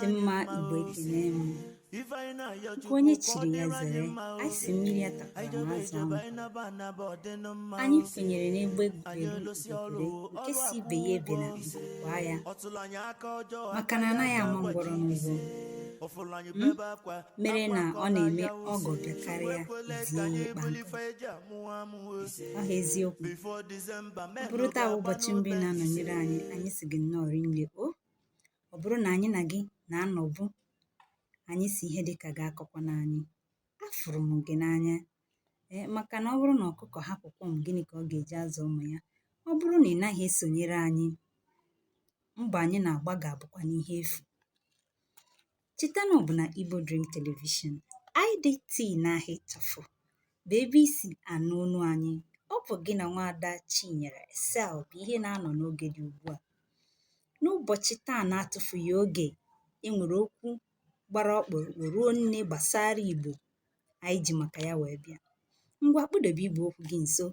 dị mma Igbo ekene m nke onye chiri ya zere anyị si mmiri atakwara m azụ ahụ anyị fenyere n'egbe egwuregwu udegwure nke si ibe ya ebe na mgbaa ya maka na anaghị ama ngwọrọ n'ugbo mere na ọ na-eme ọgọ bịakarịa zie ya ịkpa nkụ ọ ha eziokwu ọ bụrụ taa bụ ụbọchị mbụ na-anọnyere anyị si gị nnọọ rinne ọ bụrụ na anyị na gị na-anọbụ anyị si ihe dịka ga-akọkwa n'anyị afụrụ m gị n'anya maka na ọ bụrụ na ọkụkọ hapụkwa m gịnị ka ọ ga-eji azụ ụmụ ya ọ bụrụ na ị naghị esonyere anyị mbọ anyị na-agba ga-abụkwa n'ihe efu cheta na ọ bụ na Igbo Dream Television IDT na-ahịa ịchafụ bụ ebe isi anụ ọnụ anyị ọ bụ gị na nwaada Chinyere Sel bụ ihe na-anọ n'oge dị ugbu a n'ụbọchị taa na-atụfughị oge enwere okwu gbara ọkpụrụkpụ ruo nne gbasara Igbo anyị ji maka ya wee bịa ngwa kpụdobe igwe okwu gị nso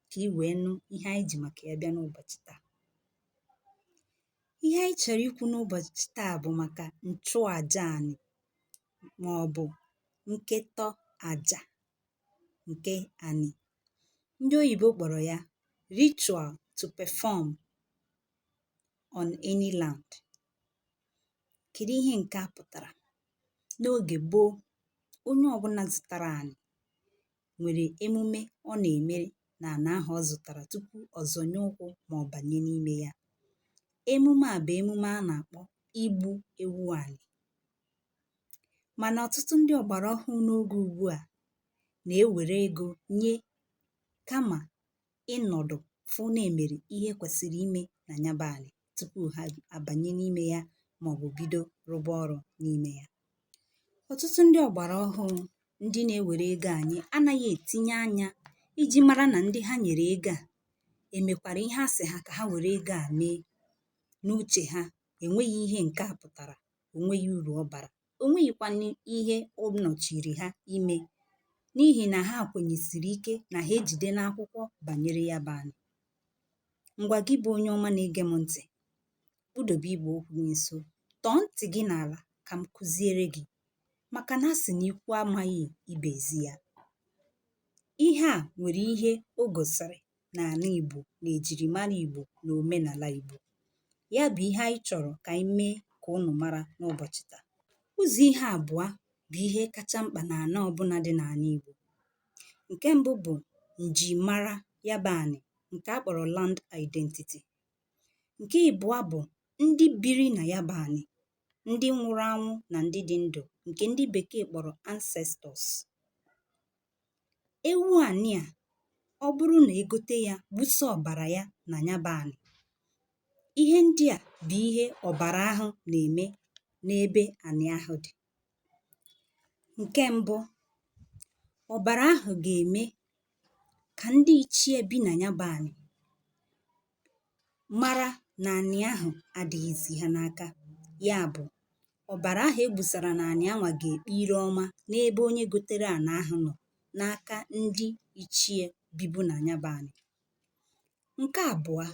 ka ị wee nụ ihe anyị ji maka ya bịa n'ụbọchị taa ihe anyị chọrọ ikwu n'ụbọchị taa bụ maka nchụaja anyị ma ọ bụ nketọ aja nke anyị ndị oyibo kpọrọ ya ritual to perform on any land. Kedu ihe nke a pụtara? N'oge gboo onye ọbụla zụtara anyị nwere emume ọ na-eme na ana ahụ ọ zụtara tupu ọ zọnye ụkwụ ma ọ banye n'ime ya emume a bụ emume a na-akpọ igbu ewu anyị mana ọtụtụ ndị ọgbara ọhụụ n'oge ugbu a na-ewere ego nye kama ịnọdụ fụ na-emere ihe kwesịrị ime na nyaba anyị tupu ha abanye n'ime ya ma ọ bụ bido rụba ọrụ n'ime ya ọtụtụ ndị ọgbara ọhụụ ndị na-ewere ego anyị anaghị etinye anya iji mara na ndị ha nyere ego a emekwara ihe a sị ha ka ha were ego a mee n'uche ha enweghị ihe nke a pụtara onweghị uru ọ bara onweghịkwa ihe ọ nọchiri ha ime n'ihi na ha kwenyesiri ike na ha ejide n'akwụkwọ banyere ya bụ anyị ngwa gị bụ onye ọma na-ege m ntị kpụdobe igwe okwu gị nso tọọ ntị gị n'ala ka m kụziere gị maka na a sị na ikwu amaghị ibe ezi ya ihe a nwere ihe o gosiri n'ala Igbo na ejirimara Igbo na omenala Igbo ya bụ ihe anyị chọrọ ka anyị mee ka unu mara n'ụbọchị taa ụzọ ihe abụọ bụ ihe kacha mkpa n'ala ọbụla dị n'ala Igbo nke mbụ bụ njimara ya bụ anyị nke a kpọrọ land identity nke ịbụọ bụ ndị biri na ya bụ anyị ndị nwụrụ anwụ na ndị dị ndụ nke ndị bekee kpọrọ ancestors ewu anyị a ọ bụrụ na egote ya gbusa ọbara ya na ya bụ anyị ihe ndị a bụ ihe ọbara ahụ na-eme n'ebe anyị ahụ dị nke mbụ ọbara ahụ ga-eme ka ndị ichie bi na ya bụ anyị mara na anyị ahụ adịghịzi ha n'aka ya bụ ọbara ahụ egbusara na anyị anwa ga-ekpe ire ọma n'ebe onye gotere ana ahụ nọ n'aka ndị ichie bibu na ya bụ anyị nke abụọ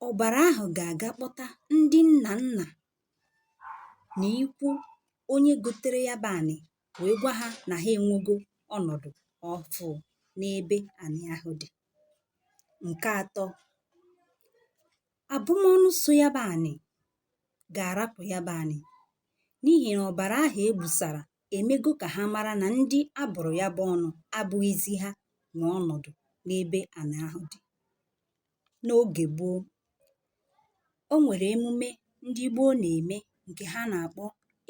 ọbara ahụ ga-aga kpọta ndị nna nna na ikwu onye gotere ya bụ anyị wee gwa ha na ha enwego ọnọdụ ọfụ n'ebe anyị ahụ dị nke atọ abụmọnụ so ya bụ anyị ga-arapụ ya bụ anyị n'ihi na ọbara ahụ egbusara emego ka ha mara na ndị abụrụ ya bụ ọnụ abụghịzi ha nwe ọnọdụ n'ebe anyị ahụ dị n'oge gboo o nwere emume ndị gboo na-eme nke ha na-akpọ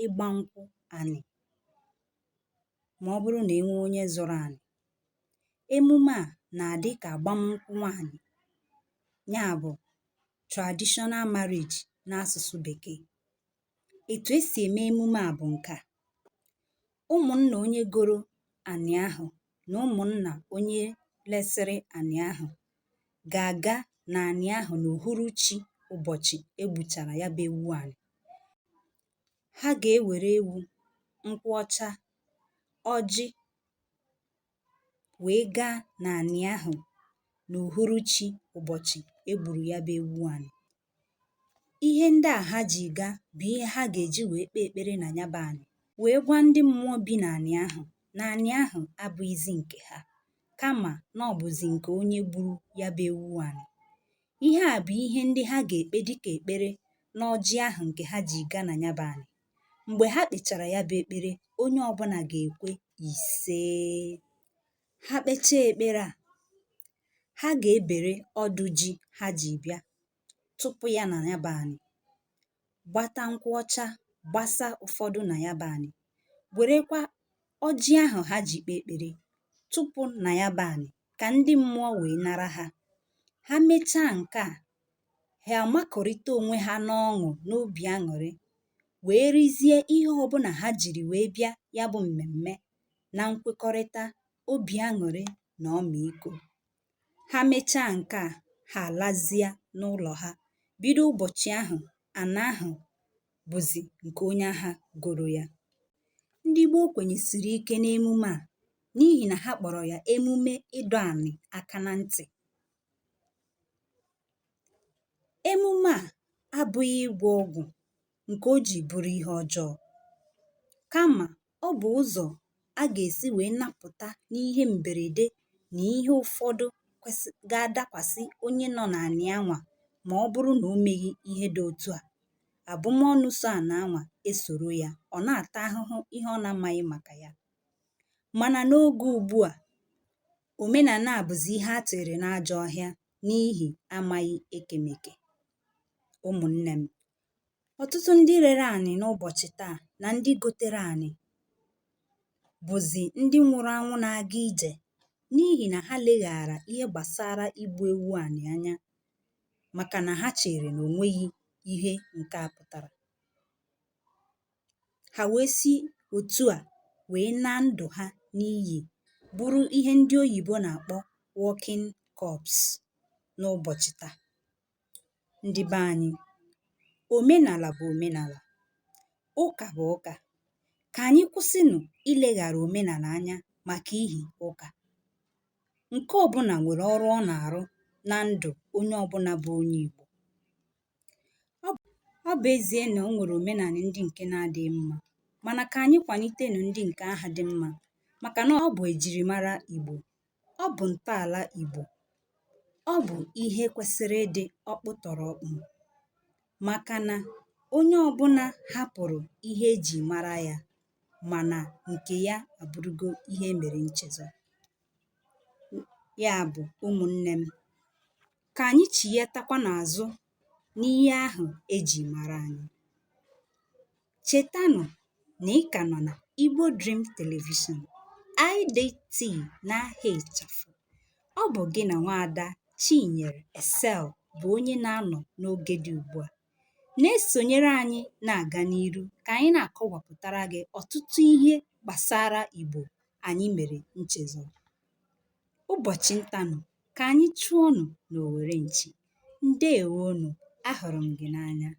ịgba nkwụ anyị ma ọ bụrụ na enwe onye zụrụ anyị emume a na-adị ka agbamnkwụ nwaanyị ya bụ traditional marriage n'asụsụ bekee etu esi eme emume a bụ nke ụmụnna onye goro anyị ahụ na ụmụnna onye lesịrị anyị ahụ ga-aga na anyị ahụ n'uhuruchi ụbọchị egbuchara ya bụ ewu anyị ha ga-ewere ewu nkwụ ọcha ọjị wee gaa na anyị ahụ n'uhuruchi ụbọchị egburu ya bụ ewu anyị ihe ndị a ha ji ga bụ ihe ha ga-eji wee kpee ekpere na ya bụ anị, wee gwa ndị mmụọ bi n'anị ahụ na anị ahụ abụghịzi nke ha, kama na ọ bụzi nke onye gburu ya bụ ewu anị. Ihe a bụ ihe ndị ha ga-ekpe dịka ekpere n'ọjị ahụ nke ha ji ga na ya bụ anị. Mgbe ha kpechara ya bụ ekpere, onye ọbụla ga-ekwe isee. Ha kpechaa ekpere a, ha ga-ebere ọdụ ji ha ji bịa tụpụ ya na ya bụ anị, gbata nkwụ ọcha gbasa ụfọdụ na ya bụ anị, werekwa ọjị ahụ ha ji kpee ekpere tụpụ na ya bụ anị ka ndị mmụọ wee nara ha. Ha mechaa nke a, ha amakọrịta onwe ha n'ọṅụ n'obi aṅụrị, wee rizie ihe ọbụla ha jiri wee bịa ya bụ mmemme na nkwekọrịta, obi aṅụrị na ọmịiko. Ha mechaa nke a, ha alazie n'ụlọ ha. Bido ụbọchị ahụ, ana ahụ bụzi nke onye agha goro ya. Ndị Gboo kwenyesiri ike n'emume a n'ihi na ha kpọrọ ya emume ịdọ anị aka na ntị. Emume a abụghị ịgwọ ọgwụ nke o ji bụrụ ihe ọjọọ, kama ọ bụ ụzọ a ga-esi wee napụta n'ihe mberede na ihe ụfọdụ ga-adakwasị onye nọ n'anị anwa ma ọ bụrụ na o meghị ihe dị otu a. Abụmọnụ so ana anwa esoro ya, ọ na-ata ahụhụ ihe ọ na-amaghị maka ya. Mana n'oge ugbu a, omenala a bụzi ihe a tịrị n'ajọ ọhịa n'ihi amaghị ekemeke. Ụmụnne m, ọtụtụ ndị rere anị n'ụbọchị taa na ndị gotere anị bụzi ndị nwụrụ anwụ na-aga ije n'ihi na ha leghara ihe gbasara igbu ewu anị anya, maka na ha chere na o nweghị ihe nke a pụtara. Ha wee si otu a wee naa ndụ ha n'iyi, bụrụ ihe ndị oyibo na-akpọ walking corpse n'ụbọchị taa. Ndị be anyị, omenala bụ omenala, ụka bụ ụka. Ka anyị kwụsịnụ ileghara omenala anya maka ihi ụka. Nke ọbụla nwere ọrụ ọ na-arụ na ndụ onye ọbụla bụ onye Igbo. Ọ bụ ezie na o nwere omenala ndị nke na-adịghị mma, mana ka anyị kwalitenụ ndị nke aha dị mma, maka na ọ bụ ejirimara Igbo, ọ bụ ntọala Igbo, ọ bụ ihe kwesịrị ịdị ọkpụtọrọkpụ, maka na onye ọbụla hapụrụ ihe eji mara ya, mana nke ya abụrụgo ihe mere nchezo. Ya bụ ụmụnne m, ka anyị chighatakwa n'azụ n'ihe ahụ eji mara anyị. Chetanụ na ị ka nọ na Igbo Dream Television, IDT n'aha ịchafụ. Ọ bụ gị na nwaada Chinyere Excel bụ onye na-anọ n'oge dị ugbu a. Na-esonyere anyị na-aga n'iru ka anyị na-akọwapụtara gị ọtụtụ ihe gbasara Igbo anyị mere nchezo. Ụbọchị ntanụ ka anyị chụọnụ n'Owere Nchi. Ndewonu, ahụrụ m gị n'anya.